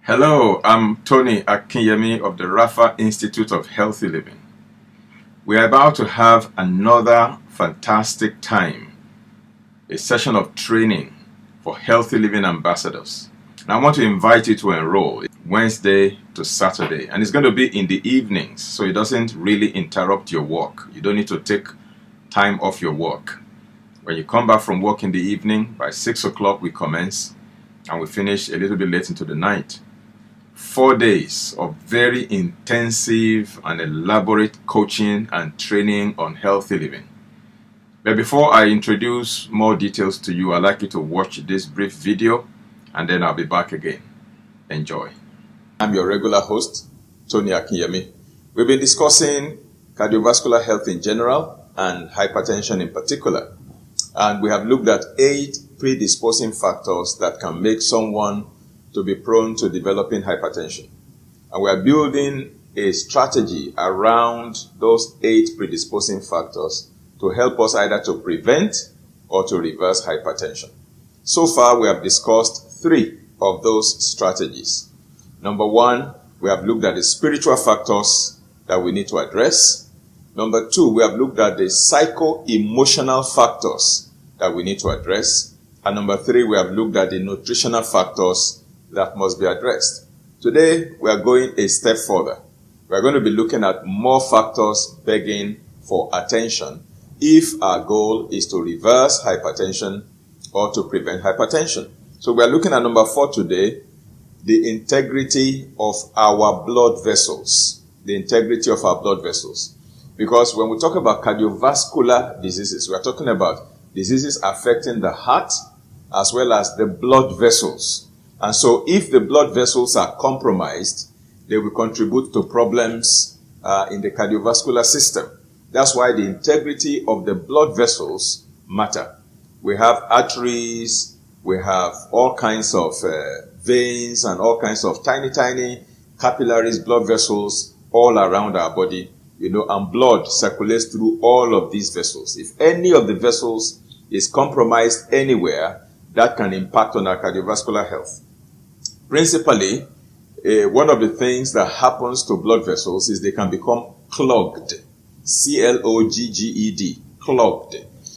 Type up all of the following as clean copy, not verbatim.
Hello, I'm Tony Akinyemi of the Rafa Institute of Healthy Living. We are about to have another fantastic time, a session of training for Healthy Living ambassadors. And I want to invite you to enroll Wednesday to Saturday, and it's going to be in the evenings, so it doesn't really interrupt your work. You don't need to take time off your work. When you come back from work in the evening, by 6 o'clock we commence, and we finish a little bit late into the night. 4 days of very intensive and elaborate coaching and training on healthy living. But before I introduce more details to you, I'd like you to watch this brief video and then I'll be back again. Enjoy. I'm your regular host, Tony Akinyemi. We've been discussing cardiovascular health in general and hypertension in particular. And we have looked at 8 predisposing factors that can make someone to be prone to developing hypertension. And we are building a strategy around those 8 predisposing factors to help us either to prevent or to reverse hypertension. So far, we have discussed 3 of those strategies. Number 1, we have looked at the spiritual factors that we need to address. Number 2, we have looked at the psycho-emotional factors that we need to address. And number 3, we have looked at the nutritional factors that must be addressed. Today, we are going a step further. We are going to be looking at more factors begging for attention if our goal is to reverse hypertension or to prevent hypertension. So we are looking at number 4 today, the integrity of our blood vessels. The integrity of our blood vessels. Because when we talk about cardiovascular diseases, we are talking about diseases affecting the heart as well as the blood vessels. And so if the blood vessels are compromised, they will contribute to problems in the cardiovascular system. That's why the integrity of the blood vessels matter. We have arteries, we have all kinds of veins and all kinds of tiny capillaries, blood vessels all around our body, and blood circulates through all of these vessels. If any of the vessels is compromised anywhere, that can impact on our cardiovascular health. Principally, one of the things that happens to blood vessels is they can become clogged. C-L-O-G-G-E-D. Clogged.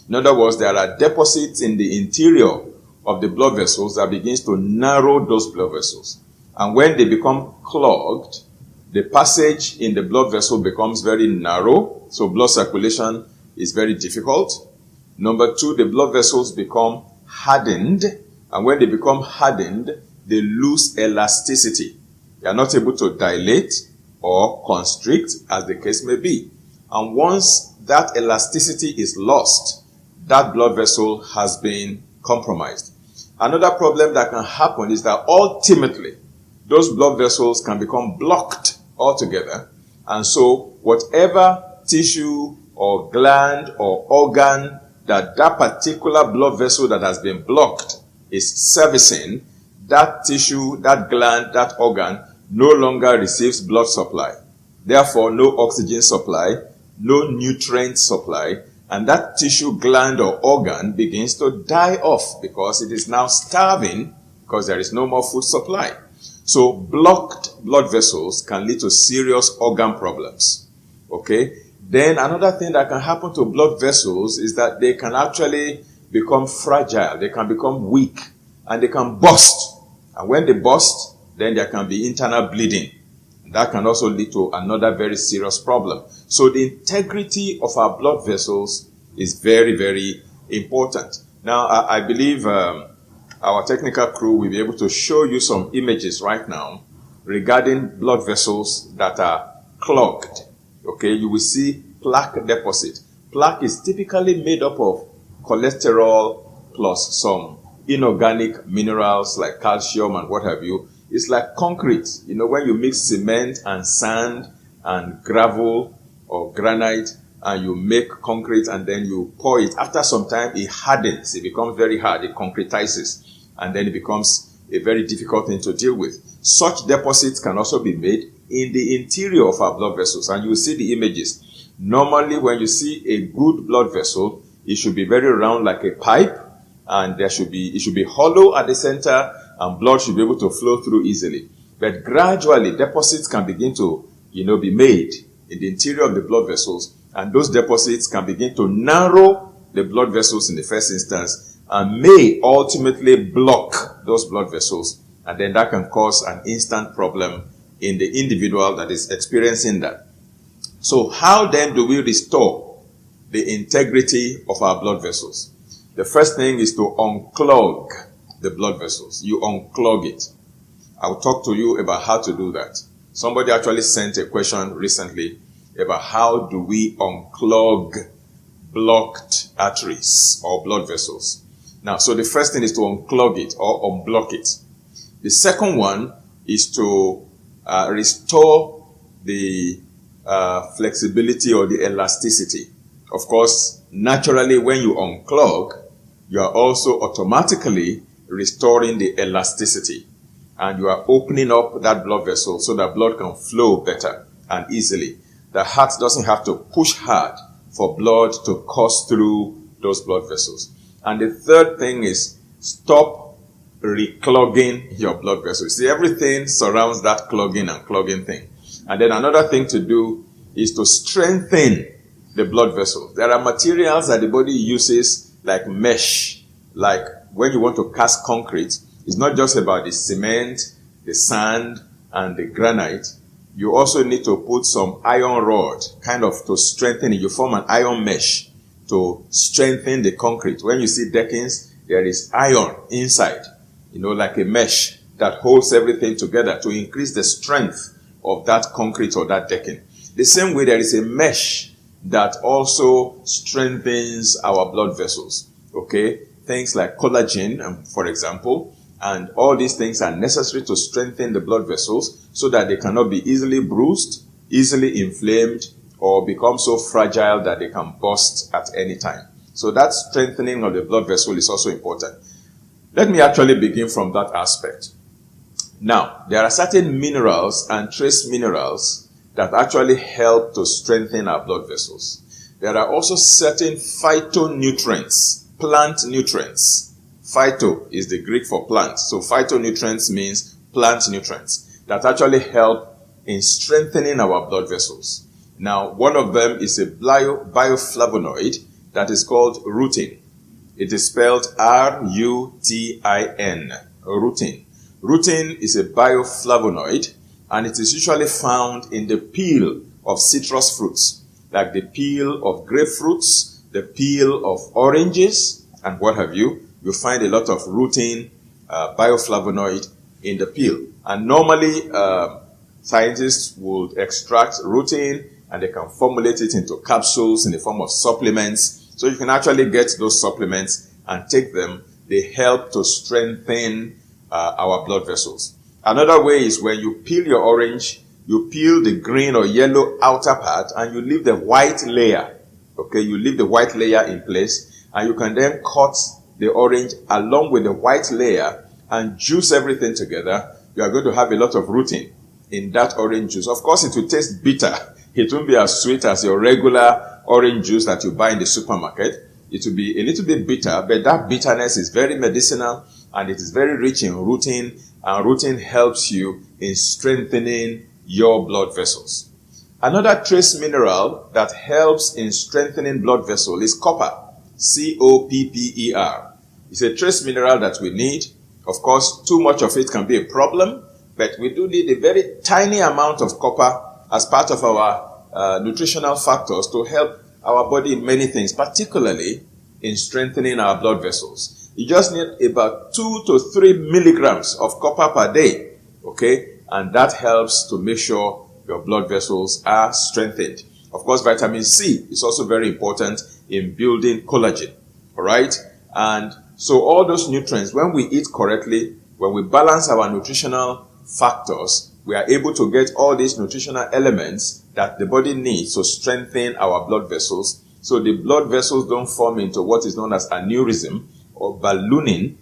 In other words, there are deposits in the interior of the blood vessels that begins to narrow those blood vessels. And when they become clogged, the passage in the blood vessel becomes very narrow, so blood circulation is very difficult. Number 2, the blood vessels become hardened, and when they become hardened, they lose elasticity. They are not able to dilate or constrict, as the case may be. And once that elasticity is lost, that blood vessel has been compromised. Another problem that can happen is that ultimately, those blood vessels can become blocked altogether. And so, whatever tissue or gland or organ that particular blood vessel that has been blocked is servicing, that tissue, that gland, that organ no longer receives blood supply. Therefore, no oxygen supply, no nutrient supply, and that tissue, gland, or organ begins to die off because it is now starving because there is no more food supply. So, blocked blood vessels can lead to serious organ problems. Okay? Then another thing that can happen to blood vessels is that they can actually become fragile, they can become weak, and they can burst. And when they burst, then there can be internal bleeding. That can also lead to another very serious problem. So the integrity of our blood vessels is very, very important. Now, I believe our technical crew will be able to show you some images right now regarding blood vessels that are clogged. Okay, you will see plaque deposit. Plaque is typically made up of cholesterol plus some inorganic minerals like calcium and what have you. It's like concrete. When you mix cement and sand and gravel or granite and you make concrete and then you pour it, after some time it hardens. It becomes very hard. It concretizes. And then it becomes a very difficult thing to deal with. Such deposits can also be made in the interior of our blood vessels. And you will see the images. Normally, when you see a good blood vessel, it should be very round like a pipe. And it should be hollow at the center, and blood should be able to flow through easily. But gradually, deposits can begin to, be made in the interior of the blood vessels, and those deposits can begin to narrow the blood vessels in the first instance and may ultimately block those blood vessels, and then that can cause an instant problem in the individual that is experiencing that. So how then do we restore the integrity of our blood vessels? The first thing is to unclog the blood vessels. You unclog it. I'll talk to you about how to do that. Somebody actually sent a question recently about how do we unclog blocked arteries or blood vessels. Now, so the first thing is to unclog it or unblock it. The second one is to restore the flexibility or the elasticity. Of course, naturally, when you unclog, you are also automatically restoring the elasticity, and you are opening up that blood vessel so that blood can flow better and easily. The heart doesn't have to push hard for blood to course through those blood vessels. And the third thing is stop reclogging your blood vessels. See, everything surrounds that clogging and clogging thing. And then another thing to do is to strengthen the blood vessels. There are materials that the body uses like mesh. Like when you want to cast concrete, it's not just about the cement, the sand, and the granite. You also need to put some iron rod, kind of to strengthen it. You form an iron mesh to strengthen the concrete. When you see deckings, there is iron inside, like a mesh that holds everything together to increase the strength of that concrete or that decking. The same way, there is a mesh that also strengthens our blood vessels. Okay? Things like collagen, for example, and all these things are necessary to strengthen the blood vessels so that they cannot be easily bruised, easily inflamed, or become so fragile that they can burst at any time. So that strengthening of the blood vessel is also important. Let me actually begin from that aspect. Now, there are certain minerals and trace minerals that actually help to strengthen our blood vessels. There are also certain phytonutrients, plant nutrients. Phyto is the Greek for plant. So phytonutrients means plant nutrients that actually help in strengthening our blood vessels. Now, one of them is a bioflavonoid that is called rutin. It is spelled R-U-T-I-N, rutin. Rutin is a bioflavonoid, and it is usually found in the peel of citrus fruits, like the peel of grapefruits, the peel of oranges, and what have you. You find a lot of rutin, bioflavonoid in the peel. And normally, scientists would extract rutin and they can formulate it into capsules in the form of supplements. So you can actually get those supplements and take them. They help to strengthen our blood vessels. Another way is when you peel your orange, you peel the green or yellow outer part and you leave the white layer. Okay, you leave the white layer in place and you can then cut the orange along with the white layer and juice everything together. You are going to have a lot of rutin in that orange juice. Of course, it will taste bitter. It won't be as sweet as your regular orange juice that you buy in the supermarket. It will be a little bit bitter, but that bitterness is very medicinal and it is very rich in rutin, and rutin helps you in strengthening your blood vessels. Another trace mineral that helps in strengthening blood vessel is copper. C-O-P-P-E-R. It's a trace mineral that we need. Of course, too much of it can be a problem, but we do need a very tiny amount of copper as part of our nutritional factors to help our body in many things, particularly in strengthening our blood vessels. You just need about 2 to 3 milligrams of copper per day, okay? And that helps to make sure your blood vessels are strengthened. Of course, vitamin C is also very important in building collagen, all right? And so all those nutrients, when we eat correctly, when we balance our nutritional factors, we are able to get all these nutritional elements that the body needs to strengthen our blood vessels, so the blood vessels don't form into what is known as aneurysm or ballooning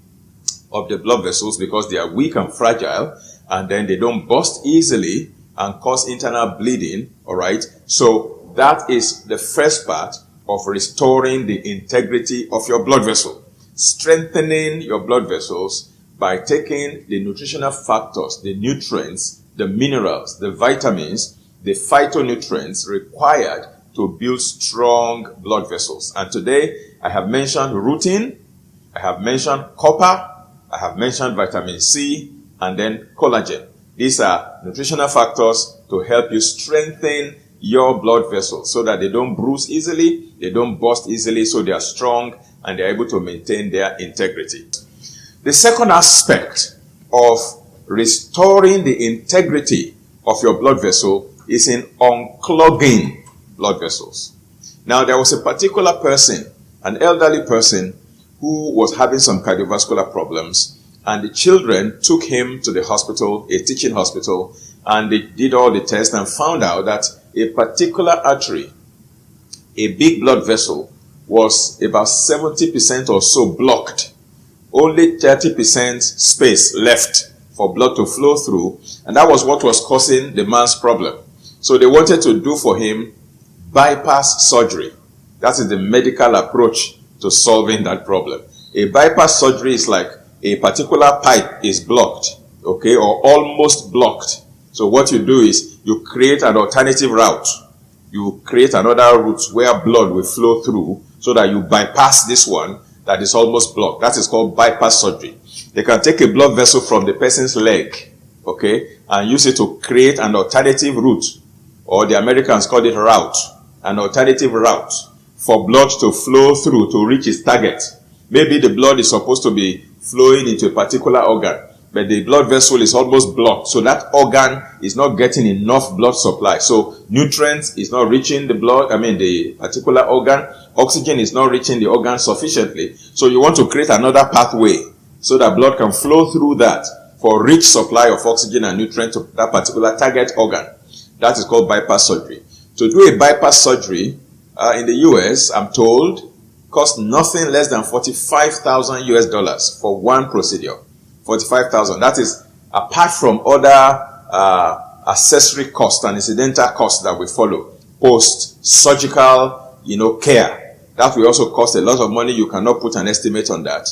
of the blood vessels because they are weak and fragile, and then they don't burst easily and cause internal bleeding, all right? So that is the first part of restoring the integrity of your blood vessel. Strengthening your blood vessels by taking the nutritional factors, the nutrients, the minerals, the vitamins, the phytonutrients required to build strong blood vessels. And today, I have mentioned rutin, I have mentioned copper, I have mentioned vitamin C, and then collagen. These are nutritional factors to help you strengthen your blood vessels so that they don't bruise easily, they don't burst easily, so they are strong and they're able to maintain their integrity. The second aspect of restoring the integrity of your blood vessel is in unclogging blood vessels. Now, there was a particular person, an elderly person, who was having some cardiovascular problems, and the children took him to the hospital, a teaching hospital, and they did all the tests and found out that a particular artery, a big blood vessel, was about 70% or so blocked. Only 30% space left for blood to flow through, and that was what was causing the man's problem. So they wanted to do for him bypass surgery. That is the medical approach to solving that problem. A bypass surgery is like a particular pipe is blocked, okay, or almost blocked. So what you do is you create an alternative route. You create another route where blood will flow through so that you bypass this one that is almost blocked. That is called bypass surgery. They can take a blood vessel from the person's leg, okay, and use it to create an alternative route, or the Americans call it route, an alternative route for blood to flow through to reach its target. Maybe the blood is supposed to be flowing into a particular organ, but the blood vessel is almost blocked. So that organ is not getting enough blood supply. So nutrients is not reaching the particular organ. Oxygen is not reaching the organ sufficiently. So you want to create another pathway so that blood can flow through that for rich supply of oxygen and nutrients to that particular target organ. That is called bypass surgery. To do a bypass surgery in the US, I'm told, cost nothing less than $45,000 for one procedure. 45,000. That is apart from other accessory costs and incidental costs that we follow. Post-surgical, care. That will also cost a lot of money. You cannot put an estimate on that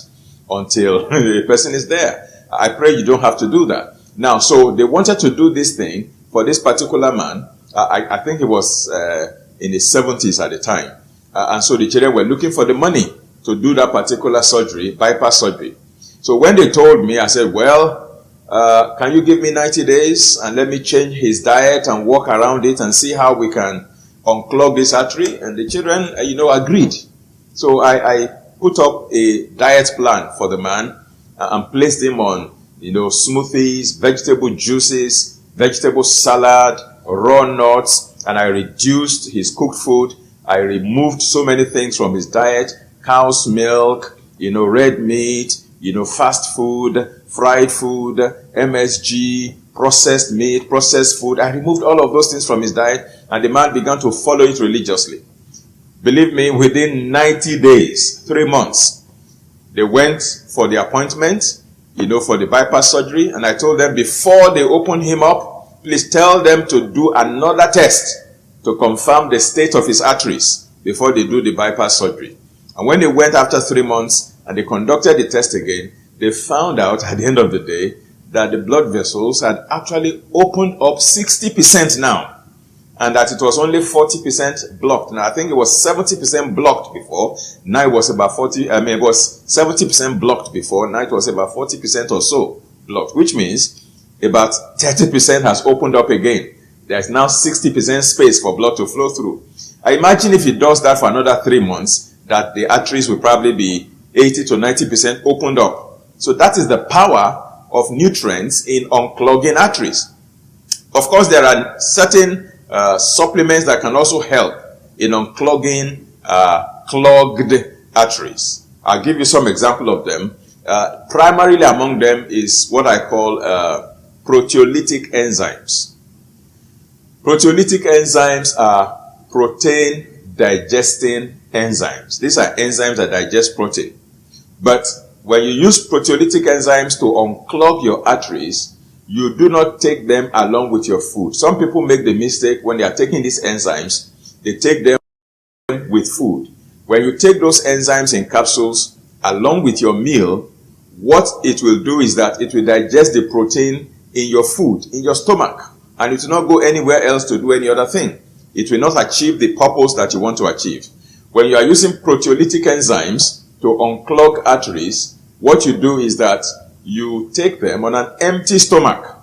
until the person is there. I pray you don't have to do that. Now, so they wanted to do this thing for this particular man. I think he was in his 70s at the time. And so the children were looking for the money to do that particular surgery, bypass surgery. So when they told me, I said, well, can you give me 90 days and let me change his diet and walk around it and see how we can unclog this artery? And the children, agreed. So I put up a diet plan for the man and placed him on, smoothies, vegetable juices, vegetable salad, raw nuts, and I reduced his cooked food. I removed so many things from his diet: cow's milk, red meat, fast food, fried food, MSG, processed meat, processed food. I removed all of those things from his diet, and the man began to follow it religiously. Believe me, within 90 days, 3 months, they went for the appointment, for the bypass surgery, and I told them before they open him up, please tell them to do another test to confirm the state of his arteries before they do the bypass surgery. And when they went after 3 months and they conducted the test again, they found out at the end of the day that the blood vessels had actually opened up 60% now, and that it was only 40% blocked. Now, I think it was 70% blocked before. Now it was about it was 70% blocked before. Now it was about 40% or so blocked, which means about 30% has opened up again. There's now 60% space for blood to flow through. I imagine if he does that for another 3 months, that the arteries will probably be 80 to 90% opened up. So that is the power of nutrients in unclogging arteries. Of course, there are certain supplements that can also help in unclogging clogged arteries. I'll give you some example of them. Primarily among them is what I call proteolytic enzymes. Proteolytic enzymes are protein digesting enzymes. These are enzymes that digest protein. But when you use proteolytic enzymes to unclog your arteries, you do not take them along with your food. Some people make the mistake when they are taking these enzymes, they take them with food. When you take those enzymes in capsules along with your meal, what it will do is that it will digest the protein in your food, in your stomach, and it will not go anywhere else to do any other thing. It will not achieve the purpose that you want to achieve. When you are using proteolytic enzymes to unclog arteries, what you do is that you take them on an empty stomach,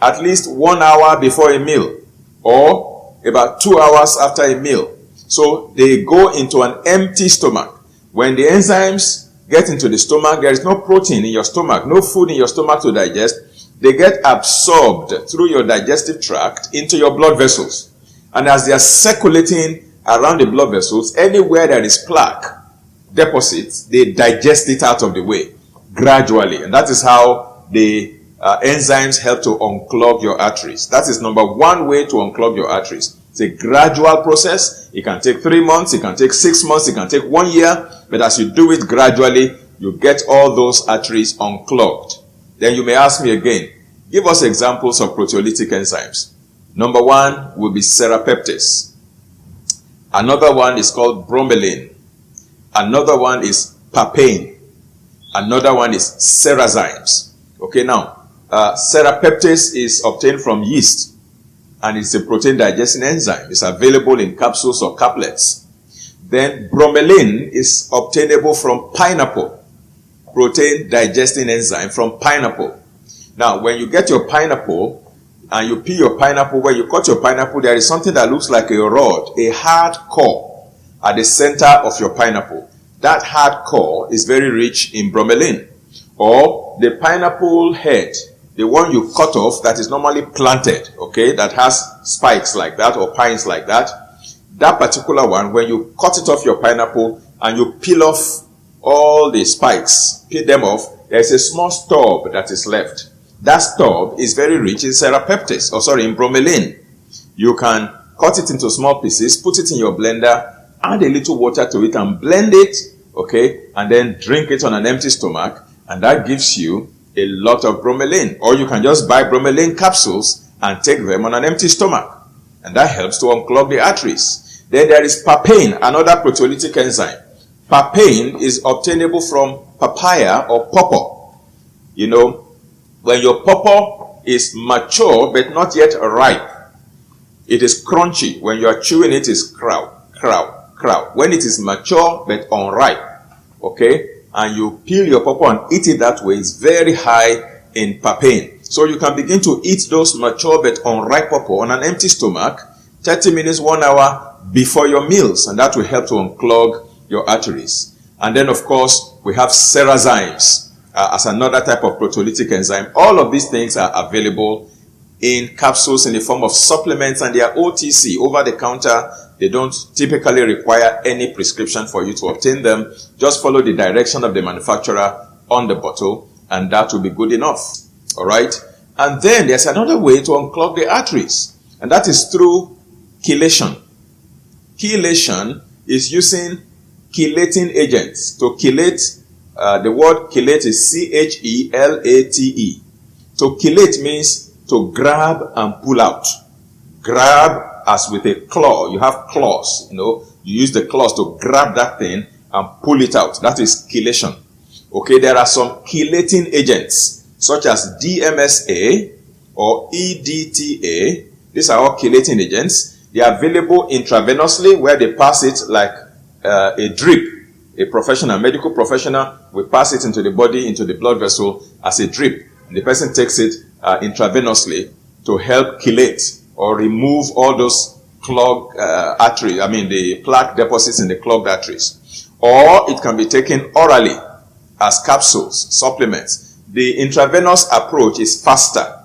at least 1 hour before a meal, or about 2 hours after a meal. So they go into an empty stomach. When the enzymes get into the stomach, there is no protein in your stomach, no food in your stomach to digest. They get absorbed through your digestive tract into your blood vessels. And as they are circulating around the blood vessels, anywhere there is plaque deposits, they digest it out of the way gradually. And that is how the enzymes help to unclog your arteries. That is number one way to unclog your arteries. It's a gradual process. It can take 3 months, it can take 6 months, it can take 1 year. But as you do it gradually, you get all those arteries unclogged. Then you may ask me again, give us examples of proteolytic enzymes. Number one will be serrapeptase. Another one is called bromelain. Another one is papain. Another one is serrazymes. Okay, now, serrapeptase is obtained from yeast, and it's a protein digesting enzyme. It's available in capsules or caplets. Then bromelain is obtainable from pineapple, protein digesting enzyme from pineapple. Now, when you get your pineapple and you peel your pineapple, where you cut your pineapple, there is something that looks like a rod, a hard core at the center of your pineapple. That hard core is very rich in bromelain. Or the pineapple head, the one you cut off that is normally planted, okay, that has spikes like that or pines like that. That particular one, when you cut it off your pineapple and you peel off all the spikes, peel them off, there's a small stub that is left. That stub is very rich in serrapeptase, in bromelain. You can cut it into small pieces, put it in your blender, add a little water to it and blend it, okay, and then drink it on an empty stomach, and that gives you a lot of bromelain. Or you can just buy bromelain capsules and take them on an empty stomach, and that helps to unclog the arteries. Then there is papain, another proteolytic enzyme. Papain is obtainable from papaya or pawpaw. You know, when your pawpaw is mature but not yet ripe, it is crunchy. When you are chewing it, it's crow. When it is mature but unripe, okay, and you peel your pawpaw and eat it that way, it's very high in papain. So you can begin to eat those mature but unripe pawpaw on an empty stomach, 30 minutes, 1 hour before your meals, and that will help to unclog your arteries. And then, of course, we have serrazymes as another type of proteolytic enzyme. All of these things are available in capsules in the form of supplements, and they are OTC, over the counter. They don't typically require any prescription for you to obtain them. Just follow the direction of the manufacturer on the bottle, and that will be good enough. All right? And then there's another way to unclog the arteries, and that is through chelation. Chelation is using chelating agents. To chelate, the word chelate is C-H-E-L-A-T-E. To chelate means to grab and pull out. Grab as with a claw. You have claws, you use the claws to grab that thing and pull it out. That is chelation. Okay, there are some chelating agents such as DMSA or EDTA. These are all chelating agents. They are available intravenously, where they pass it like a drip. A professional, medical professional, will pass it into the body, into the blood vessel as a drip. And the person takes it intravenously to help chelate or remove all those clogged the plaque deposits in the clogged arteries. Or it can be taken orally as capsules, supplements. The intravenous approach is faster.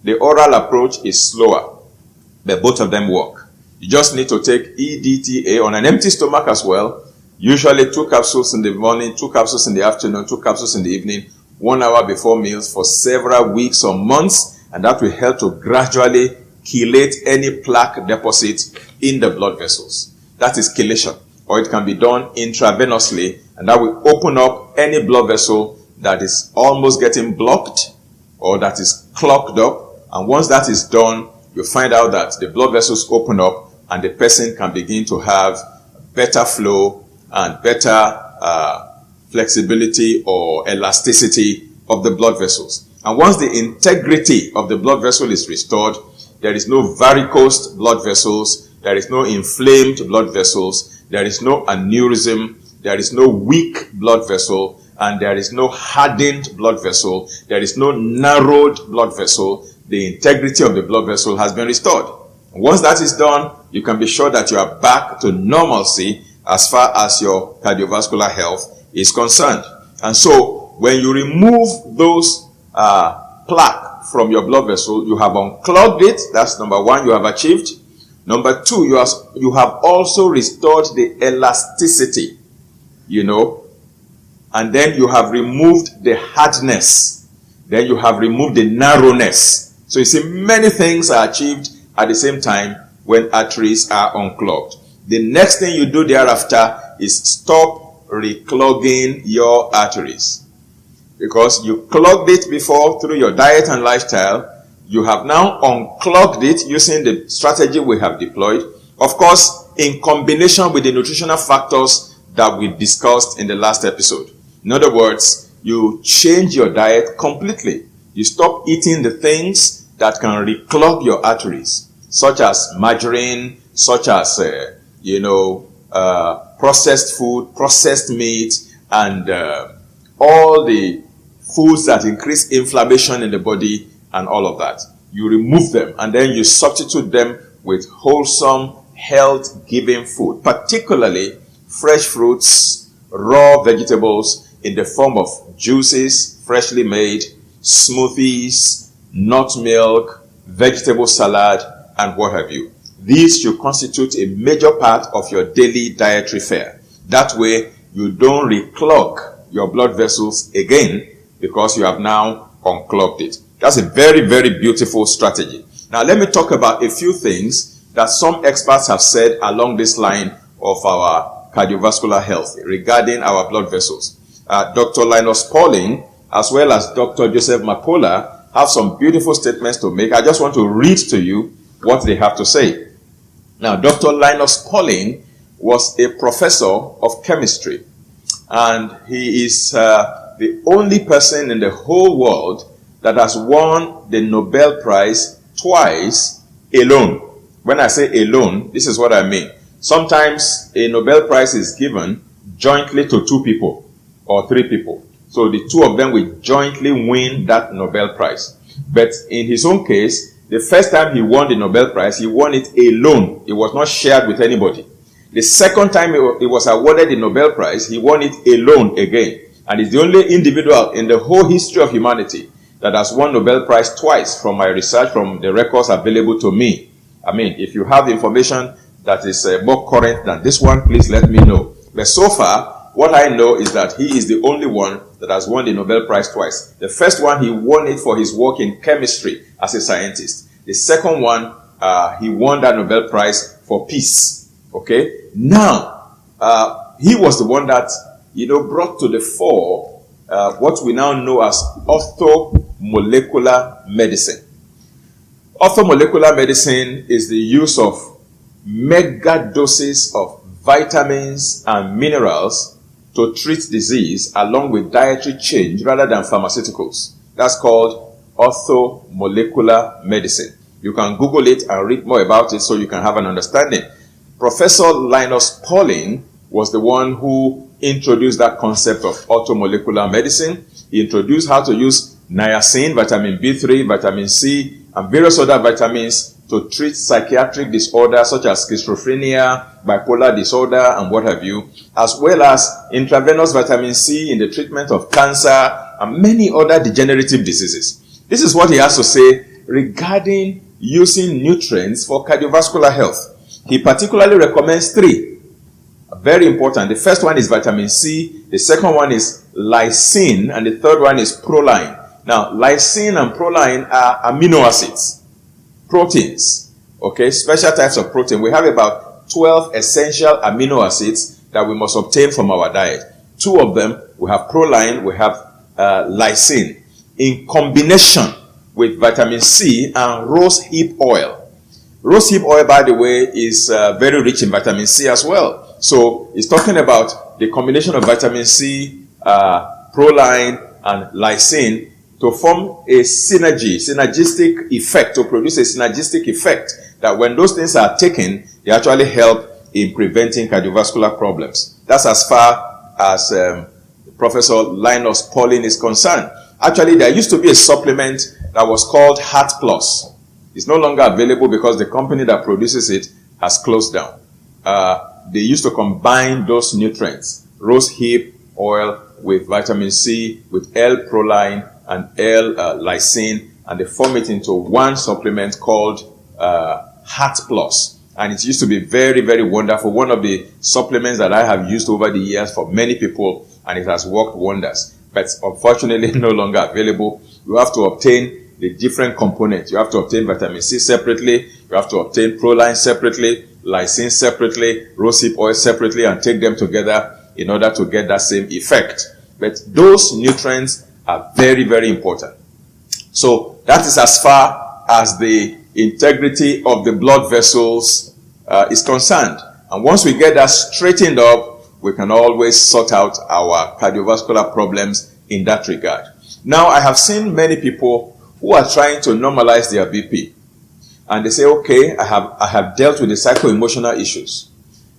The oral approach is slower. But both of them work. You just need to take EDTA on an empty stomach as well. Usually 2 capsules in the morning, 2 capsules in the afternoon, 2 capsules in the evening, 1 hour before meals for several weeks or months. And that will help to gradually chelate any plaque deposit in the blood vessels. That is chelation. Or it can be done intravenously, and that will open up any blood vessel that is almost getting blocked or that is clogged up. And once that is done, you find out that the blood vessels open up and the person can begin to have better flow and better flexibility or elasticity of the blood vessels. And once the integrity of the blood vessel is restored, there is no varicose blood vessels, there is no inflamed blood vessels, there is no aneurysm, there is no weak blood vessel, and there is no hardened blood vessel, there is no narrowed blood vessel. The integrity of the blood vessel has been restored. Once that is done, you can be sure that you are back to normalcy as far as your cardiovascular health is concerned. And so, when you remove those plaque from your blood vessel, you have unclogged it. That's number one, you have achieved. Number two, you have also restored the elasticity, and then you have removed the hardness. Then you have removed the narrowness. So you see, many things are achieved at the same time when arteries are unclogged. The next thing you do thereafter is stop reclogging your arteries. Because you clogged it before through your diet and lifestyle, you have now unclogged it using the strategy we have deployed. Of course, in combination with the nutritional factors that we discussed in the last episode. In other words, you change your diet completely. You stop eating the things that can reclog your arteries, such as margarine, such as, processed food, processed meat, and all the foods that increase inflammation in the body and all of that. You remove them and then you substitute them with wholesome, health-giving food, particularly fresh fruits, raw vegetables in the form of juices, freshly made, smoothies, nut milk, vegetable salad, and what have you. These should constitute a major part of your daily dietary fare. That way, you don't reclog your blood vessels again because you have now unclogged it. That's a very, very beautiful strategy. Now, let me talk about a few things that some experts have said along this line of our cardiovascular health regarding our blood vessels. Dr. Linus Pauling, as well as Dr. Joseph Makola, have some beautiful statements to make. I just want to read to you what they have to say. Now, Dr. Linus Pauling was a professor of chemistry, and he is the only person in the whole world that has won the Nobel Prize twice alone. When I say alone, this is what I mean. Sometimes a Nobel Prize is given jointly to 2 people or 3 people. So the 2 of them will jointly win that Nobel Prize. But in his own case, the first time he won the Nobel Prize, he won it alone. It was not shared with anybody. The second time he was awarded the Nobel Prize, he won it alone again. And he's the only individual in the whole history of humanity that has won Nobel Prize twice, from my research, from the records available to me. I mean, if you have information that is more current than this one, please let me know. But so far, what I know is that he is the only one that has won the Nobel Prize twice. The first one, he won it for his work in chemistry as a scientist. The second one, he won that Nobel Prize for peace. Okay? Now, he was the one that, brought to the fore what we now know as orthomolecular medicine. Orthomolecular medicine is the use of mega doses of vitamins and minerals to treat disease along with dietary change rather than pharmaceuticals. That's called orthomolecular medicine. You can Google it and read more about it so you can have an understanding. Professor Linus Pauling was the one who introduced that concept of orthomolecular medicine. He introduced how to use niacin, vitamin B3, vitamin C, and various other vitamins to treat psychiatric disorders such as schizophrenia, bipolar disorder, and what have you, as well as intravenous vitamin C in the treatment of cancer and many other degenerative diseases. This is what he has to say regarding using nutrients for cardiovascular health. He particularly recommends 3. Very important. The first one is vitamin C, the second one is lysine, and the third one is proline. Now, lysine and proline are amino acids, proteins, okay, special types of protein. We have about 12 essential amino acids that we must obtain from our diet. 2 of them, we have proline, we have lysine, in combination with vitamin C and rosehip oil. Rosehip oil, by the way, is very rich in vitamin C as well. So, it's talking about the combination of vitamin C, proline, and lysine to form a synergistic effect, to produce a synergistic effect that when those things are taken, they actually help in preventing cardiovascular problems. That's as far as Professor Linus Pauling is concerned. Actually, there used to be a supplement that was called Heart Plus. It's no longer available because the company that produces it has closed down. They used to combine those nutrients, rose hip oil with vitamin C, with L-proline and L-lysine, and they form it into one supplement called Heart Plus. And it used to be very, very wonderful. One of the supplements that I have used over the years for many people, and it has worked wonders. But unfortunately, no longer available. You have to obtain the different components. You have to obtain vitamin C separately. You have to obtain proline separately, lysine separately, rosehip oil separately, and take them together in order to get that same effect. But those nutrients are very, very important. So that is as far as the integrity of the blood vessels is concerned. And once we get that straightened up, we can always sort out our cardiovascular problems in that regard. Now, I have seen many people who are trying to normalize their BP. And they say, okay, I have dealt with the psycho-emotional issues.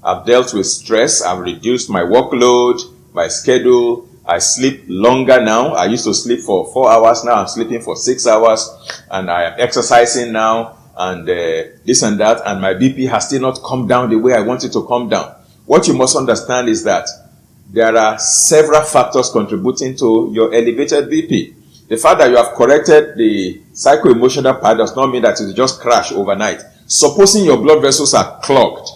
I've dealt with stress. I've reduced my workload, my schedule. I sleep longer now. I used to sleep for 4 hours. Now I'm sleeping for 6 hours. And I am exercising now and this and that. And my BP has still not come down the way I want it to come down. What you must understand is that there are several factors contributing to your elevated BP. The fact that you have corrected the psycho-emotional part does not mean that it will just crash overnight. Supposing your blood vessels are clogged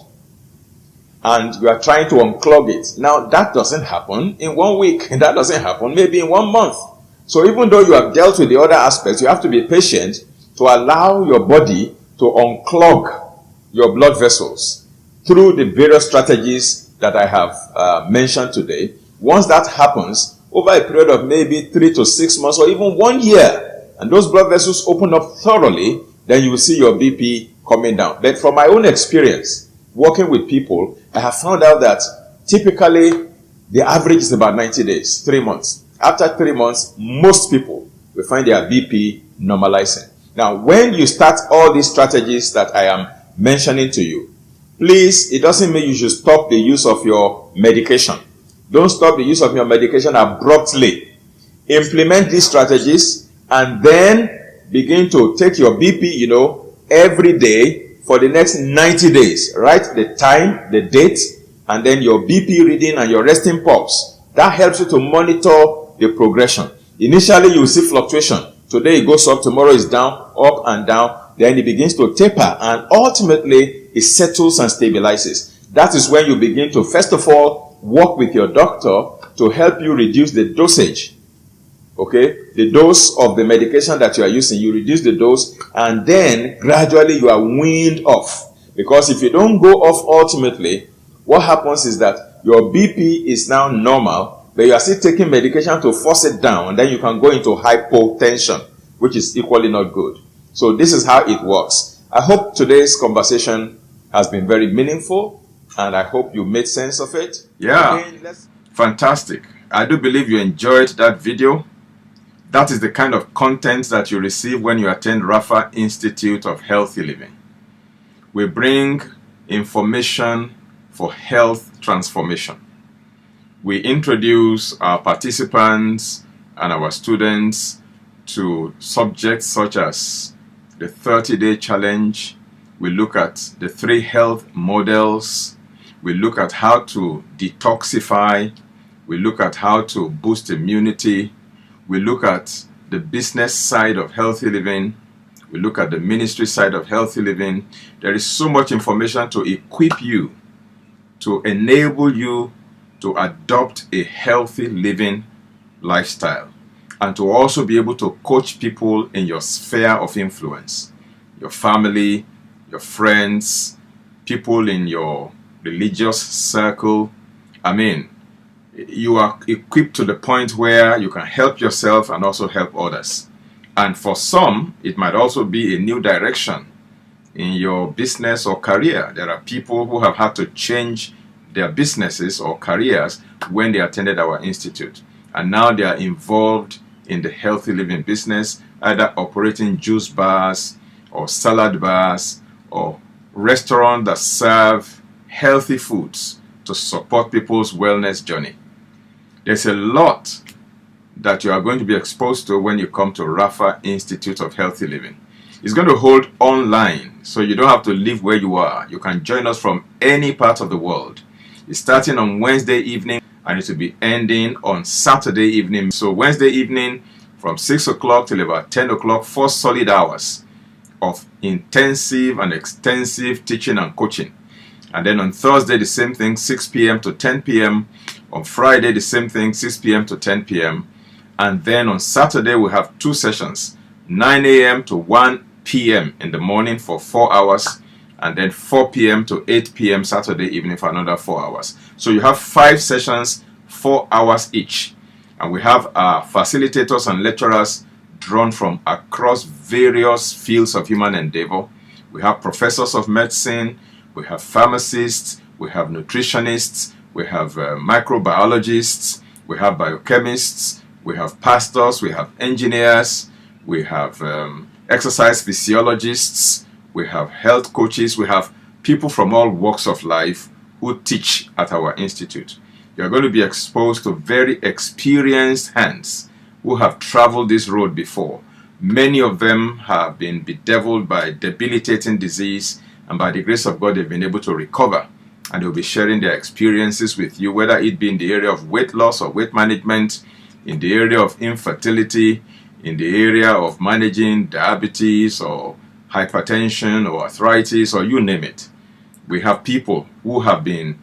and you are trying to unclog it. Now, that doesn't happen in 1 week. That doesn't happen maybe in 1 month. So even though you have dealt with the other aspects, you have to be patient to allow your body to unclog your blood vessels through the various strategies that I have mentioned today. Once that happens, over a period of maybe 3 to 6 months or even 1 year, and those blood vessels open up thoroughly, then you will see your BP coming down. But from my own experience, working with people, I have found out that typically the average is about 90 days, 3 months. After 3 months, most people will find their BP normalizing. Now, when you start all these strategies that I am mentioning to you, please, it doesn't mean you should stop the use of your medication. Don't stop the use of your medication abruptly. Implement these strategies and then begin to take your BP, every day for the next 90 days. Write the time, the date, and then your BP reading and your resting pulse. That helps you to monitor the progression. Initially, you will see fluctuation. Today it goes up, tomorrow is down, up and down. Then it begins to taper and ultimately it settles and stabilizes. That is when you begin to, first of all, work with your doctor to help you reduce the dosage. Okay? The dose of the medication that you are using, you reduce the dose and then gradually you are weaned off. Because if you don't go off ultimately, what happens is that your BP is now normal, but you are still taking medication to force it down, and then you can go into hypotension, which is equally not good. So this is how it works. I hope today's conversation has been very meaningful, and I hope you made sense of it. Yeah, fantastic. I do believe you enjoyed that video. That is the kind of content that you receive when you attend Rafa Institute of Healthy Living. We bring information for health transformation. We introduce our participants and our students to subjects such as the 30-day challenge. We look at the 3 health models. We look at how to detoxify. We look at how to boost immunity. We look at the business side of healthy living. We look at the ministry side of healthy living. There is so much information to equip you, to enable you to adopt a healthy living lifestyle, and to also be able to coach people in your sphere of influence, your family, your friends, people in your religious circle. I mean, you are equipped to the point where you can help yourself and also help others. And for some, it might also be a new direction in your business or career. There are people who have had to change their businesses or careers when they attended our institute. and now they are involved in the healthy living business, either operating juice bars or salad bars or restaurants that serve healthy foods to support people's wellness journey. There's a lot that you are going to be exposed to when you come to Rafa Institute of Healthy Living. It's going to hold online, so you don't have to live where you are. You can join us from any part of the world. It's starting on Wednesday evening and it will be ending on Saturday evening. So Wednesday evening from 6 o'clock till about 10 o'clock, 4 solid hours of intensive and extensive teaching and coaching. And then on Thursday, the same thing, 6 p.m. to 10 p.m. On Friday, the same thing, 6 p.m. to 10 p.m. And then on Saturday, we have 2 sessions, 9 a.m. to 1 p.m. in the morning for 4 hours, and then 4 p.m. to 8 p.m. Saturday evening for another 4 hours. So you have 5 sessions, 4 hours each. And we have our facilitators and lecturers drawn from across various fields of human endeavor. We have professors of medicine, we have pharmacists, we have nutritionists, we have microbiologists, we have biochemists, we have pastors, we have engineers, we have exercise physiologists, we have health coaches, we have people from all walks of life who teach at our institute. You are going to be exposed to very experienced hands who have traveled this road before. Many of them have been bedeviled by debilitating disease, and by the grace of God they've been able to recover, and they'll be sharing their experiences with you, whether it be in the area of weight loss or weight management, in the area of infertility, in the area of managing diabetes or hypertension or arthritis, or you name it. We have people who have been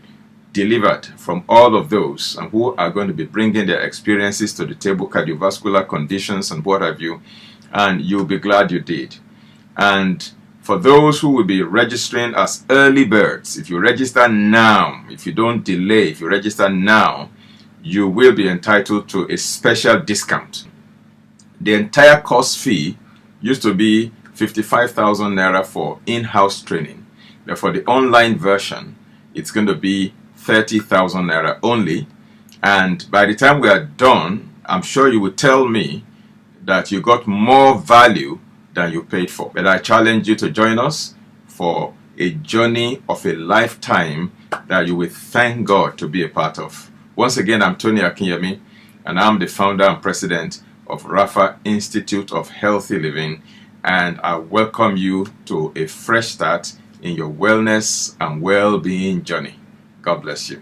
delivered from all of those and who are going to be bringing their experiences to the table, cardiovascular conditions and what have you, and you'll be glad you did. And for those who will be registering as early birds, if you register now, if you don't delay, if you register now, you will be entitled to a special discount. The entire course fee used to be 55,000 naira for in-house training. But for the online version, it's going to be 30,000 naira only. And by the time we are done, I'm sure you will tell me that you got more value than you paid for. But I challenge you to join us for a journey of a lifetime that you will thank God to be a part of. Once again, I'm Tony Akinyemi, and I'm the founder and president of Rafa Institute of Healthy Living, and I welcome you to a fresh start in your wellness and well-being journey. God bless you.